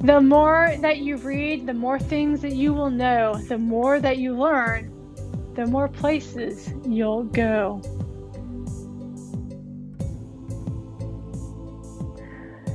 The more that you read, the more things that you will know. The more that you learn, the more places you'll go.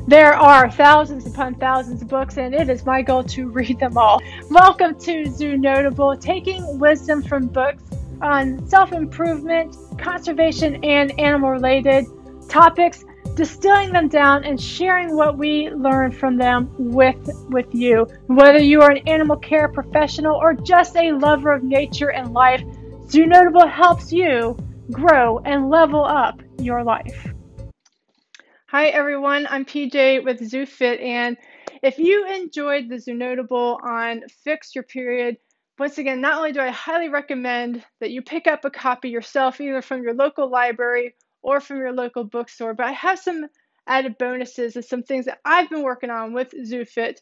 There are thousands upon thousands of books, and it is my goal to read them all. Welcome to Zoo Notable, taking wisdom from books on self-improvement, conservation, and animal-related topics, distilling them down and sharing what we learn from them with you. Whether you are an animal care professional or just a lover of nature and life, Zoo Notable helps you grow and level up your life. Hi everyone, I'm PJ with ZooFit, and if you enjoyed the Zoo Notable on Fix Your Period, once again, not only do I highly recommend that you pick up a copy yourself, either from your local library or from your local bookstore, but I have some added bonuses and some things that I've been working on with ZooFit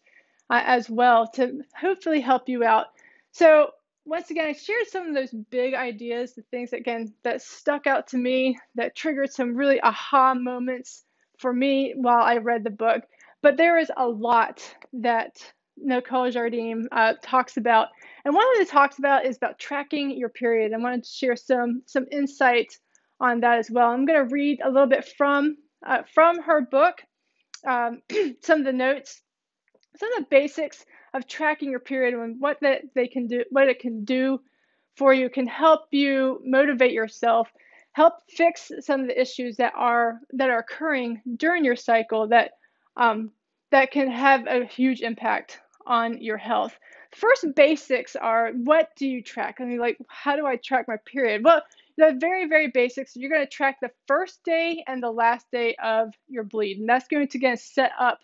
as well to hopefully help you out. So once again, I shared some of those big ideas, the things again that stuck out to me, that triggered some really aha moments for me while I read the book. But there is a lot that Nicole Jardim talks about. And one of the talks about is about tracking your period. I wanted to share some insight on that as well. I'm going to read a little bit from her book, some of the notes, some of the basics of tracking your period and what they can do, what it can do for you, can help you motivate yourself, help fix some of the issues that are occurring during your cycle that can have a huge impact on your health. First basics are, what do you track? I mean, like, how do I track my period? Well, the very, very basics, you're going to track the first day and the last day of your bleed. And that's going to, again, set up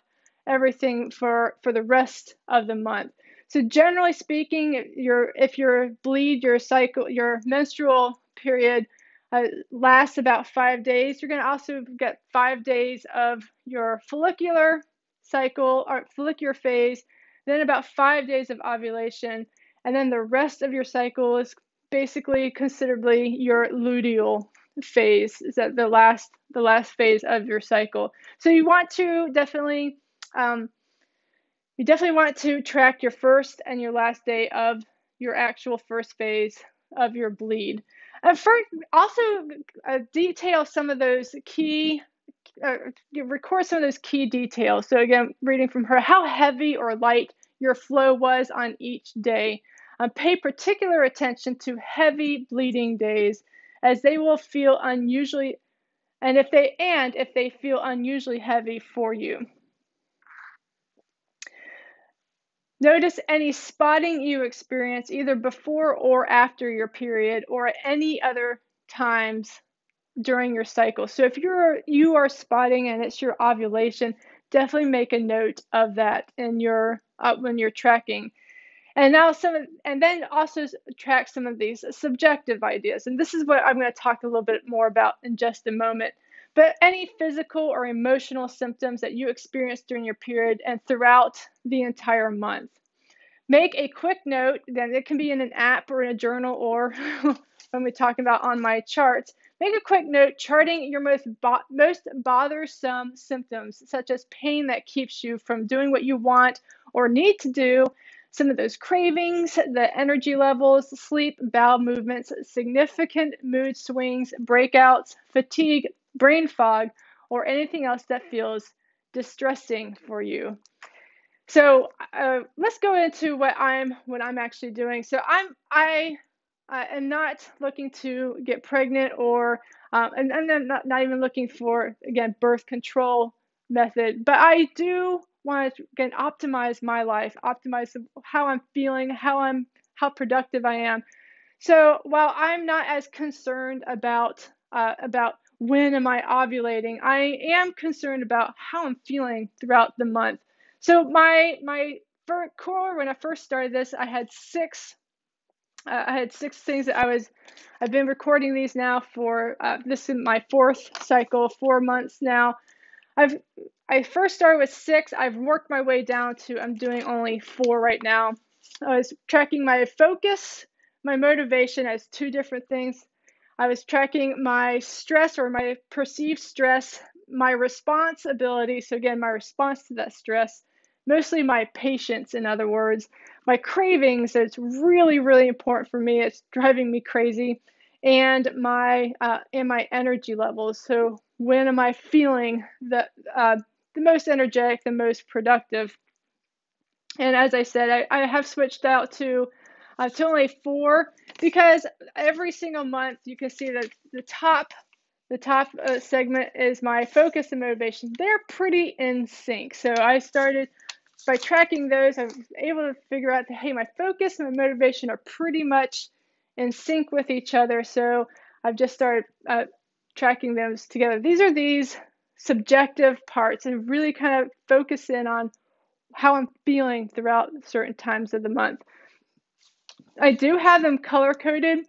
everything for the rest of the month. So generally speaking, if your bleed, your cycle, your menstrual period lasts about 5 days, you're going to also get 5 days of your follicular cycle or follicular phase, then about 5 days of ovulation, and then the rest of your cycle is basically considerably your luteal phase. Is that the last phase of your cycle? So you want to definitely want to track your first and your last day of your actual first phase of your bleed. And also detail some of those key, record some of those key details. So again, reading from her, how heavy or light your flow was on each day. Pay particular attention to heavy bleeding days, as they will feel unusually, and if they feel unusually heavy for you. Notice any spotting you experience either before or after your period or at any other times during your cycle. So if you are spotting and it's your ovulation, definitely make a note of that in your when you're tracking. And then also track some of these subjective ideas. And this is what I'm going to talk a little bit more about in just a moment. But any physical or emotional symptoms that you experience during your period and throughout the entire month. Make a quick note, then it can be in an app or in a journal, or when we talk about on my charts. Make a quick note charting your most bothersome symptoms, such as pain that keeps you from doing what you want or need to do, some of those cravings, the energy levels, sleep, bowel movements, significant mood swings, breakouts, fatigue, brain fog, or anything else that feels distressing for you. So let's go into what I'm actually doing. So I am not looking to get pregnant, or and I'm not even looking for, again, birth control method, but I do want to, again, optimize my life, optimize how I'm feeling, how productive I am. So while I'm not as concerned about when am I ovulating, I am concerned about how I'm feeling throughout the month. So my first core, when I first started this, I had six things that I've been recording these now for this is my fourth cycle, 4 months now. I first started with 6. I've worked my way down to, I'm doing only 4 right now. I was tracking my focus, my motivation as 2 different things. I was tracking my stress, or my perceived stress, my responsibility. So again, my response to that stress, mostly my patience, in other words. My cravings, it's really, really important for me. It's driving me crazy. And my energy levels. So when am I feeling the most energetic, the most productive? And as I said, I have switched out to only 4, because every single month you can see that the top segment is my focus and motivation. They're pretty in sync. So I started by tracking those. I was able to figure out that, hey, my focus and my motivation are pretty much in sync with each other. So I've just started tracking those together. These are these subjective parts, and really kind of focus in on how I'm feeling throughout certain times of the month. I do have them color coded.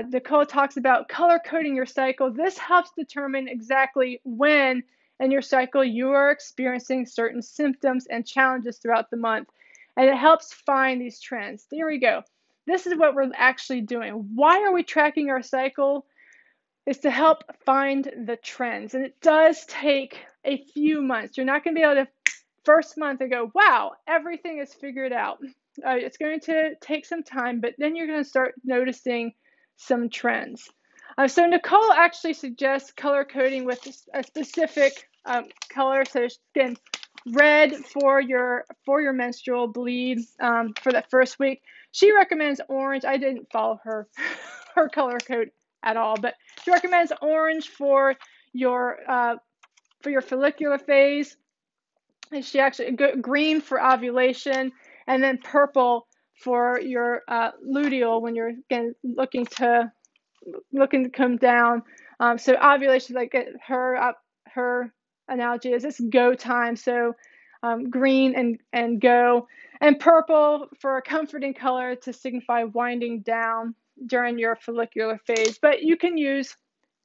Nicole talks about color coding your cycle. This helps determine exactly when in your cycle you are experiencing certain symptoms and challenges throughout the month. And it helps find these trends. There we go. This is what we're actually doing. Why are we tracking our cycle? Is to help find the trends. And it does take a few months. You're not going to be able to first month and go, wow, everything is figured out. It's going to take some time, but then you're going to start noticing some trends. So Nicole actually suggests color coding with a specific color. So again, red for your menstrual bleed for the first week. She recommends orange. I didn't follow her color code at all, but she recommends orange for your follicular phase. And she actually green for ovulation, and then purple for your luteal when you're again looking to come down. So ovulation, like her analogy is it's go time. So green and go, and purple for a comforting color to signify winding down during your follicular phase. But you can use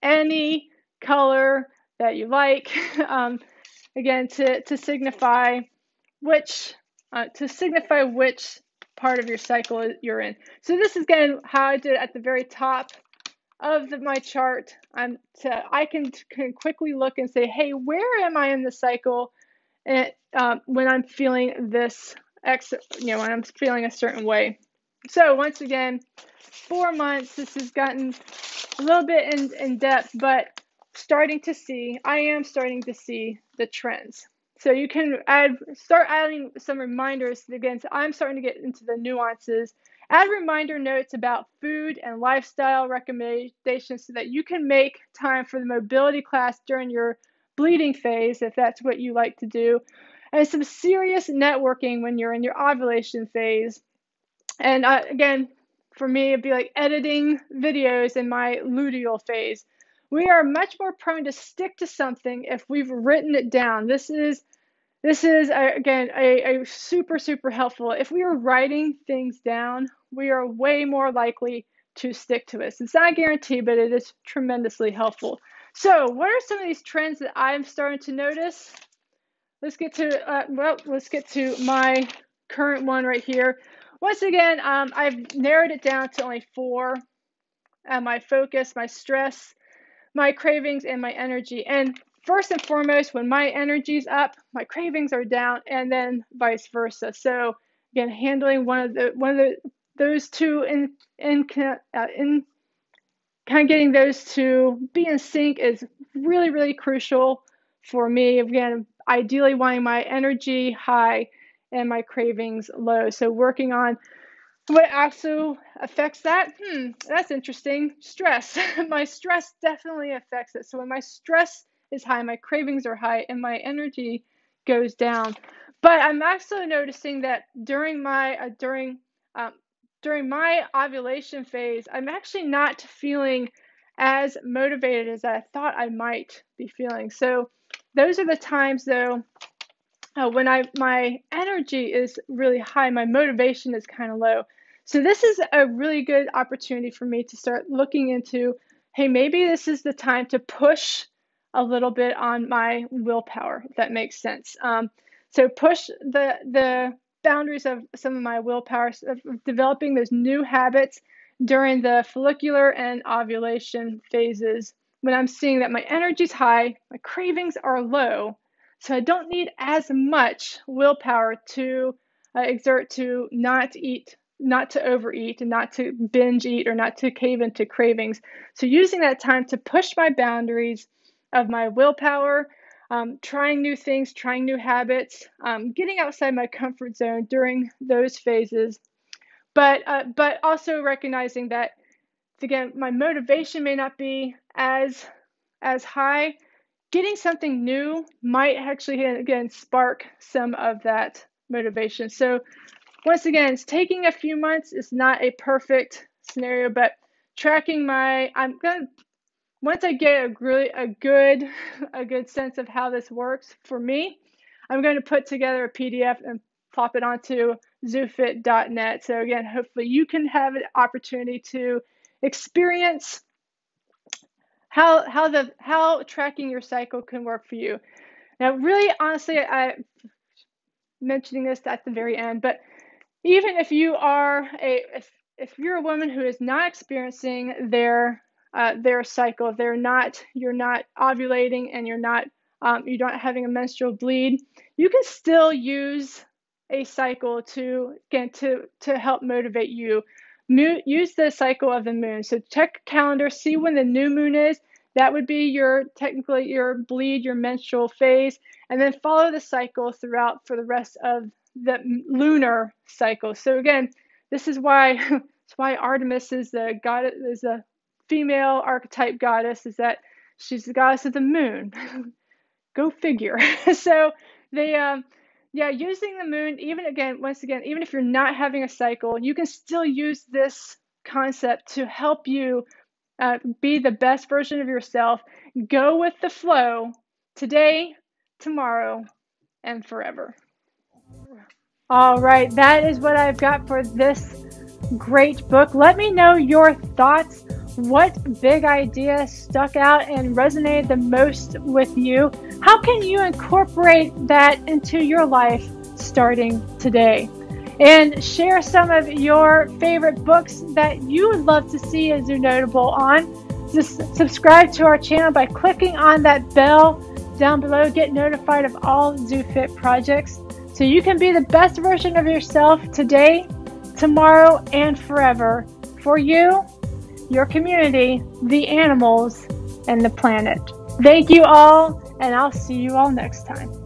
any color that you like. Again, to signify which part of your cycle you're in. So this is again how I did at the very top of my chart. I can quickly look and say, hey, where am I in the cycle? And when I'm feeling this when I'm feeling a certain way. So once again, 4 months. This has gotten a little bit in depth, but I am starting to see the trends. So you can start adding some reminders. Again, so I'm starting to get into the nuances. Add reminder notes about food and lifestyle recommendations so that you can make time for the mobility class during your bleeding phase, if that's what you like to do. And some serious networking when you're in your ovulation phase. And again, for me, it'd be like editing videos in my luteal phase. We are much more prone to stick to something if we've written it down. This is again a super, super helpful. If we are writing things down, we are way more likely to stick to it. It's not a guarantee, but it is tremendously helpful. So what are some of these trends that I'm starting to notice? Let's get to my current one right here. Once again, I've narrowed it down to only 4. My focus, my stress, my cravings, and my energy. And first and foremost, when my energy's up, my cravings are down, and then vice versa. So again, handling those two in kind of getting those to be in sync is really, really crucial for me. Again, ideally wanting my energy high and my cravings low. So working on what also affects that? That's interesting. Stress. My stress definitely affects it. So when my stress is high, my cravings are high, and my energy goes down. But I'm also noticing that during my ovulation phase, I'm actually not feeling as motivated as I thought I might be feeling. So those are the times, though, when my energy is really high, my motivation is kind of low. So this is a really good opportunity for me to start looking into, hey, maybe this is the time to push a little bit on my willpower, if that makes sense. So push the boundaries of some of my willpower, of developing those new habits during the follicular and ovulation phases when I'm seeing that my energy's high, my cravings are low. So I don't need as much willpower to exert to not eat, not to overeat, and not to binge eat or not to cave into cravings. So using that time to push my boundaries of my willpower, trying new things, trying new habits, getting outside my comfort zone during those phases, but also recognizing that, again, my motivation may not be as high. Getting something new might actually, again, spark some of that motivation. So once again, it's taking a few months. It's not a perfect scenario, but tracking once I get a good sense of how this works for me, I'm going to put together a PDF and plop it onto zoofit.net. So again, hopefully you can have an opportunity to experience how tracking your cycle can work for you. Now, really, honestly, I'm mentioning this at the very end, but even if you are if you're a woman who is not experiencing their cycle, you're not ovulating, and you're not having a menstrual bleed, you can still use a cycle to help motivate you. Use the cycle of the moon. So check your calendar, see when the new moon is. That would be technically your bleed, your menstrual phase, and then follow the cycle throughout for the rest of the lunar cycle. So again, this is why it's why Artemis is the goddess, is a female archetype goddess, is that she's the goddess of the moon. Go figure. So using the moon, even if you're not having a cycle, you can still use this concept to help you be the best version of yourself. Go with the flow today, tomorrow, and forever. All right, that is what I've got for this great book. Let me know your thoughts. What big idea stuck out and resonated the most with you? How can you incorporate that into your life starting today? And share some of your favorite books that you would love to see a Zoo Notable on. Just subscribe to our channel by clicking on that bell down below. Get notified of all ZooFit projects so you can be the best version of yourself today, tomorrow, and forever, for you, your community, the animals, and the planet. Thank you all, and I'll see you all next time.